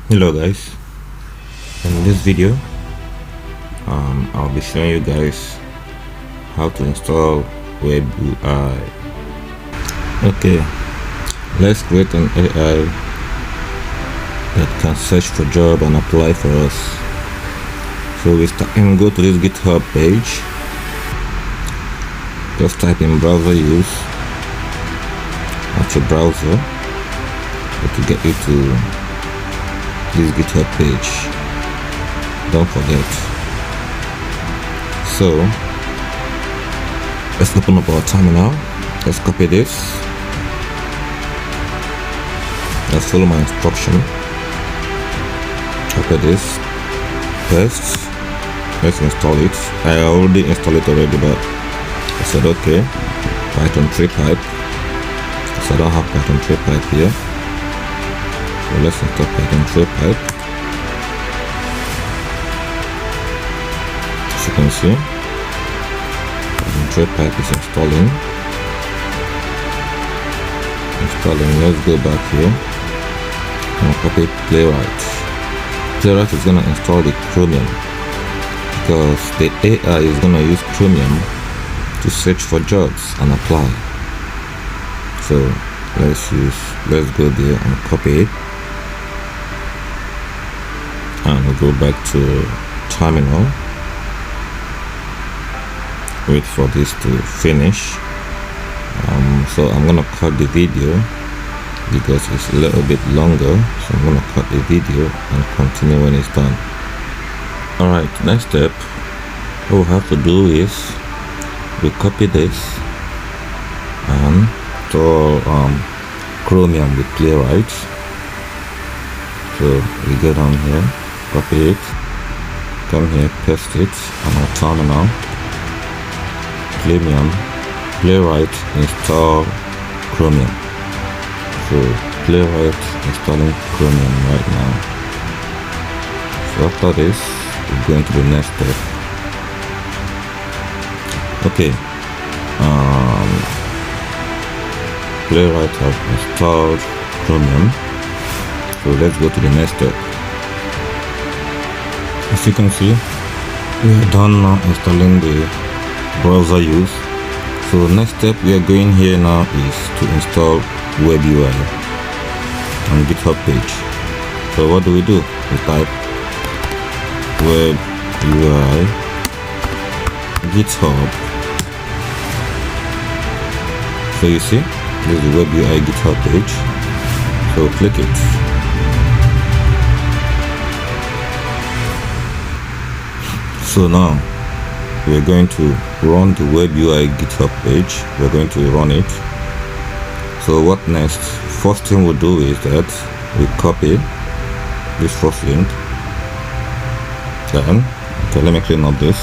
Hello guys, in this video I'll be showing you guys how to install web UI. Okay, let's create an AI that can search for job and apply for us. So we can go to this GitHub page, just type in browser use at your browser to get you to this GitHub page. Don't forget. So let's open up our terminal. Let's copy this. Let's follow my instruction. Copy this, paste. Let's install it. I already installed it already, but I said okay. Python 3 pipe. So I don't have Python 3 pipe here. So let's install Python 3 pipe. As you can see, Python 3 pipe is installing. Let's go back here and copy Playwright. Playwright is gonna install the Chromium because the AI is gonna use Chromium to search for jobs and apply. So let's go there and copy it. And we'll go back to terminal, wait for this to finish. So I'm gonna cut the video because it's a little bit longer, so I'm gonna cut the video and continue when it's done. Alright, next step, what we have to do is we copy this and install Chromium with Playwright. So we go down here, copy it, come here, paste it on our terminal. Playwright install Chromium. So Playwright installing Chromium right now. So after this, we're going to the next step. Okay, Playwright has installed Chromium. So let's go to the next step. As you can see, we are done now installing the browser use. So next step we are going here now is to install web UI on GitHub page. So what do? We type web UI GitHub. So you see, this is the web UI GitHub page. So click it. So now we're going to run the web UI GitHub page. We're going to run it. So what next? First thing we'll do is that we copy this first link. Then, okay, let me clean up this.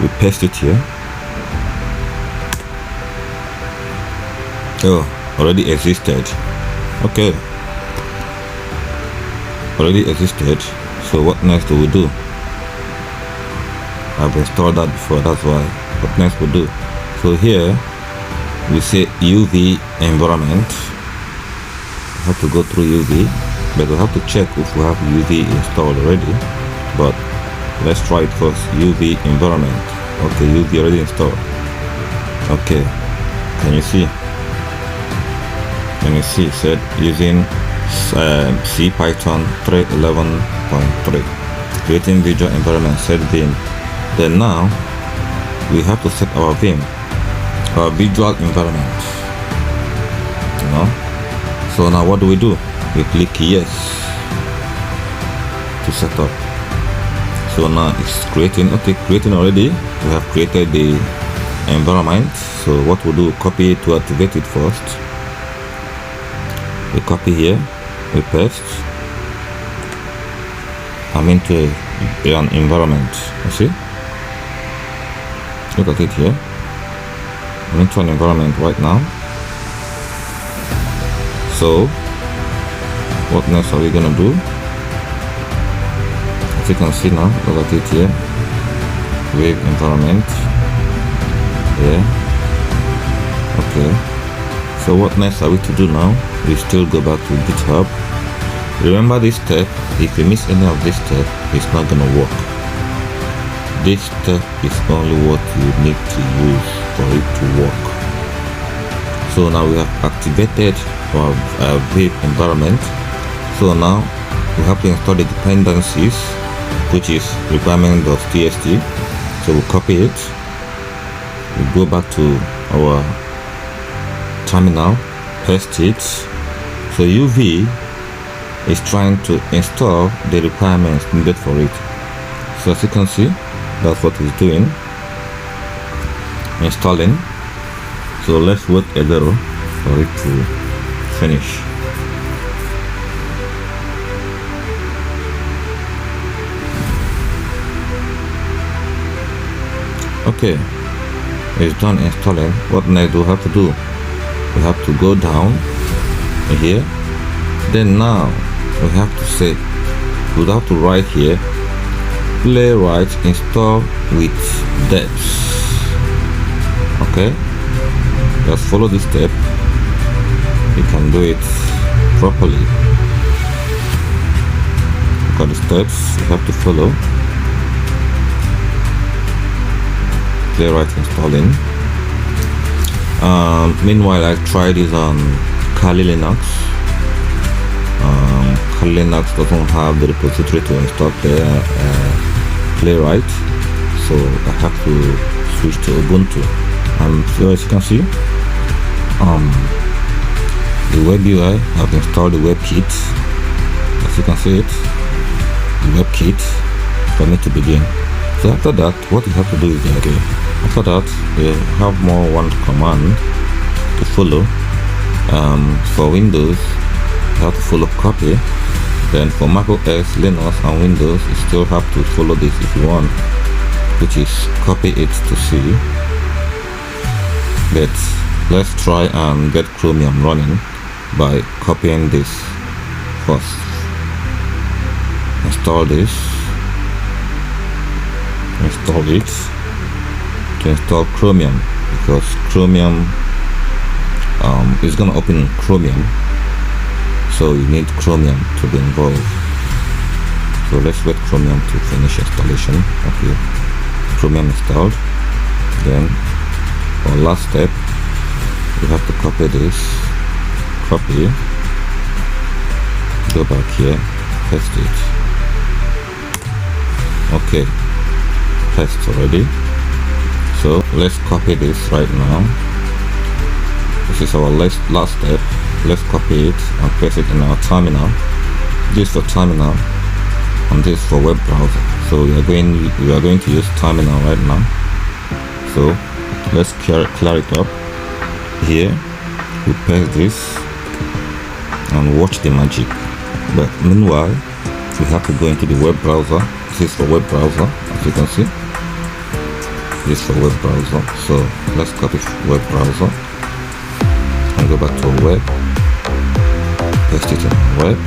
We paste it here. Oh, already existed. Okay, already existed. So what next do we do? I've installed that before, that's why. What next we do? So here we say UV environment. We have to go through UV, but we have to check if we have UV installed already. But let's try it first. UV environment. Okay, UV already installed. Okay, can you see? It said using C Python 3.11.3 creating visual environment, set Vim. Then now we have to set our Vim, our visual environment, so now what do? We click yes to set up. So now it's creating. Okay, creating already. We have created the environment. So what we do, copy it to activate it first. We copy here, we paste. I'm into an environment. You see? Look at it here. I'm into an environment right now. So what next are we gonna do? As you can see now, look at it here. Wave environment. Yeah. Okay. So what next are we to do now? We still go back to GitHub Remember this step. If you miss any of this step, it's not gonna work. This step is only what you need to use for it to work. So now we have activated our web environment. So now we have to install the dependencies, which is requirement.txt. So we'll copy it. We go back to our terminal, paste it. So UV is trying to install the requirements needed for it. So as you can see, that's what it's doing, installing. So let's wait a little for it to finish. Okay, it's done installing. What next do we have to do? We have to go down here. Then now we have to say, we have to write here, playwright install with depth. Okay, just follow this step. You can do it properly. Look at the steps you have to follow. Playwright installing. Meanwhile, I tried this on Kali Linux. Kali Linux doesn't have the repository to install Playwright, so I have to switch to Ubuntu. And so as you can see, the web UI, I've installed the WebKit. As you can see it, the WebKit for me to begin. So after that, what you have to do is okay. After that, you have one command to follow. For Windows, you have to follow copy. Then for Mac OS, Linux and Windows, you still have to follow this if you want, which is copy it to C. But let's try and get Chromium running by copying this first. Install this. Install it to install Chromium, because Chromium is gonna open Chromium, so you need Chromium to be involved. So let's wait Chromium to finish installation. Okay, Chromium installed. Then our last step, we have to copy this, copy, go back here, paste it. Okay, paste already. So let's copy this right now. This is our last step. Let's copy it and paste it in our terminal. This for terminal and this for web browser. So we are going to use terminal right now. So let's clear it up. Here we paste this and watch the magic. But meanwhile, we have to go into the web browser. This is for web browser, as you can see. This for web browser. So let's copy web browser and go back to web, paste it in web.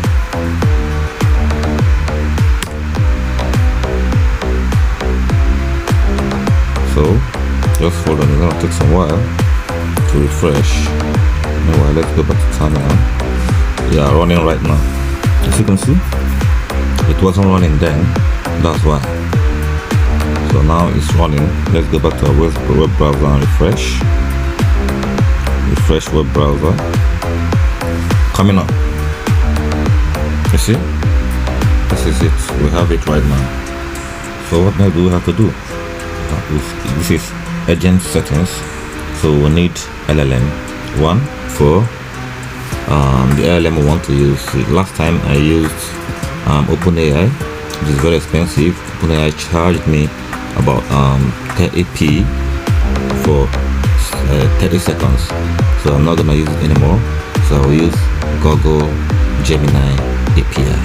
So just hold on, it's gonna take some while to refresh. Meanwhile, let's go back to terminal. Yeah, running right now. As you can see, it wasn't running then, that's why. So now it's running. Let's go back to our web browser and refresh web browser. Coming up, you see, this is it. We have it right now. So what now do we have to do? This is agent settings. So we need LLM 1 for the LLM we want to use. Last time I used OpenAI, which is very expensive. OpenAI charged me about 30p for 30 seconds. So I'm not gonna use it anymore. So I will use Google Gemini API.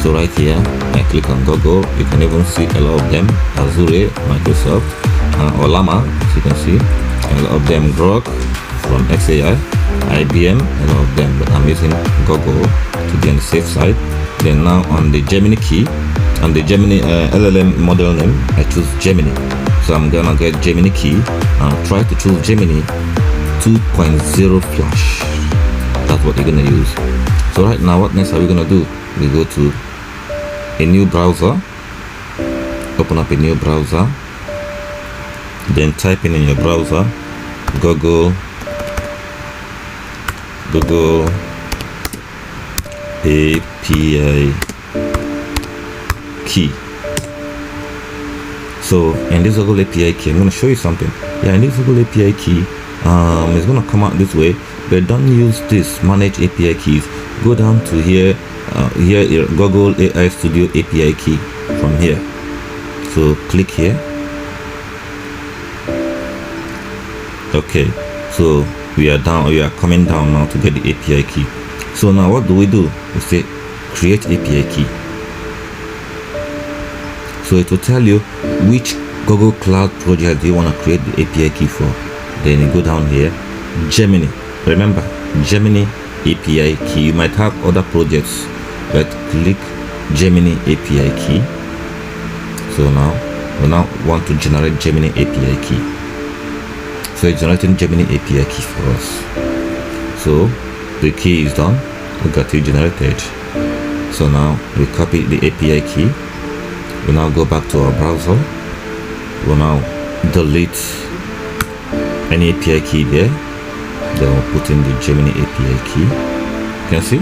So right here, I click on Google. You can even see a lot of them: Azure, Microsoft, or Llama, as you can see. A lot of them, Grok from XAI, IBM, a lot of them. But I'm using Google to be on the safe side. Then now on the Gemini key, on the Gemini LLM model name, I choose Gemini. So I'm gonna get Gemini key and try to choose Gemini 2.0 Flash. That's what you're gonna use. So right now, what next are we gonna do? We go to a new browser, open up a new browser, then type in your browser Google API key. So in this Google API key, I'm going to show you something. In this Google API key, it's going to come out this way, but don't use this manage API keys. Go down to here, Google AI Studio API key from here. So click here. Okay, so we are coming down now to get the API key. So now what do? We say create API key. So it will tell you which Google Cloud project do you want to create the API key for. Then you go down here, Gemini. Remember, Gemini API key. You might have other projects, but click Gemini API key. So now we want to generate Gemini API key. So it's generating Gemini API key for us. So the key is done. We got it generated. So now we copy the API key. We now go back to our browser. We'll now delete any API key there. Then we'll put in the Gemini API key. You can see.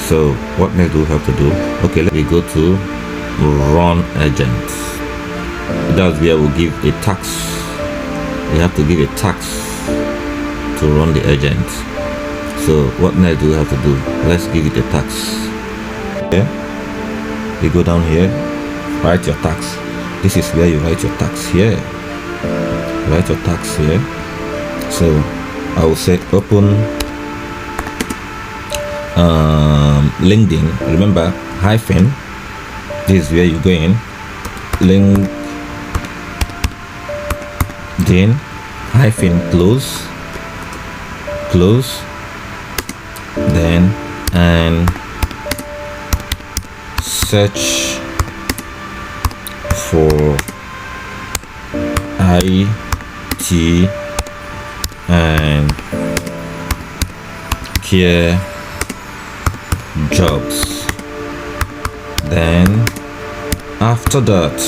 So what next do we have to do? Okay, let me go to run agent. That's where we'll give a task. You have to give a task to run the agent. So what next do we have to do? Let's give it a task. Okay. You go down here, write your task. This is where you write your task here. Write your task here. So I will say open LinkedIn. Remember, hyphen. This is where you go in. LinkedIn hyphen close, then and search for IT and care jobs. Then after that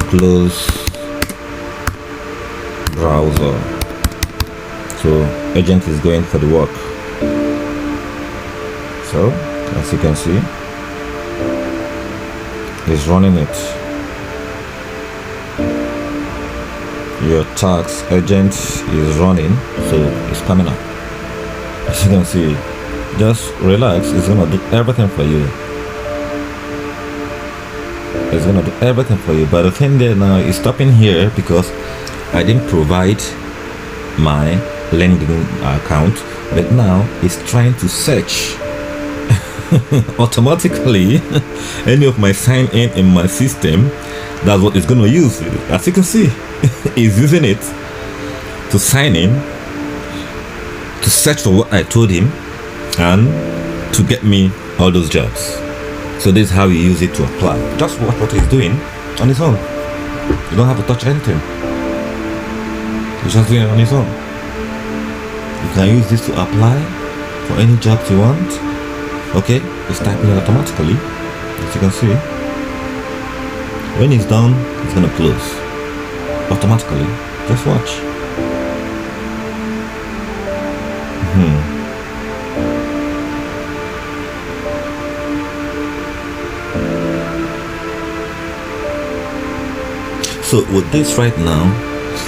close browser. So agent is going for the work. So as you can see, it's running it. Your task agent is running, so it's coming up. As you can see, just relax. It's gonna do everything for you. It's gonna do everything for you. But the thing there now is stopping here because I didn't provide my LinkedIn account, but now it's trying to search automatically any of my sign in my system. That's what it's going to use. As you can see, it's using it to sign in, to search for what I told him, and to get me all those jobs. So this is how you use it to apply. Just watch what he's doing on his own. You don't have to touch anything. He's just doing it on his own. You can use this to apply for any jobs you want. Okay, it's typing it automatically, as you can see. When it's done, it's gonna close automatically. Just watch. So with this right now,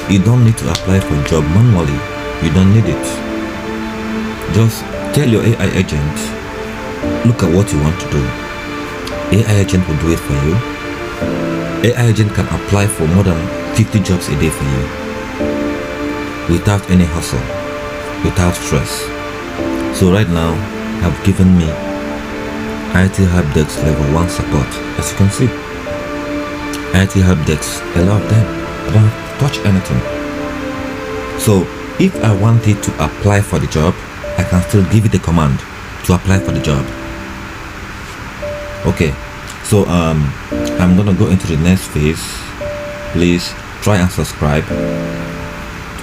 you don't need to apply for a job manually. You don't need it. Just tell your AI agent, look at what you want to do. AI agent will do it for you. AI agent can apply for more than 50 jobs a day for you without any hustle, without stress. So right now, I've given me IT Helpdesk level 1 support. As you can see, IT Helpdesk, a lot of them, I don't touch anything. So if I wanted to apply for the job, I can still give it a command to apply for the job. Okay, so I'm gonna go into the next phase. Please try and subscribe,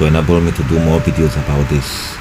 to enable me to do more videos about this.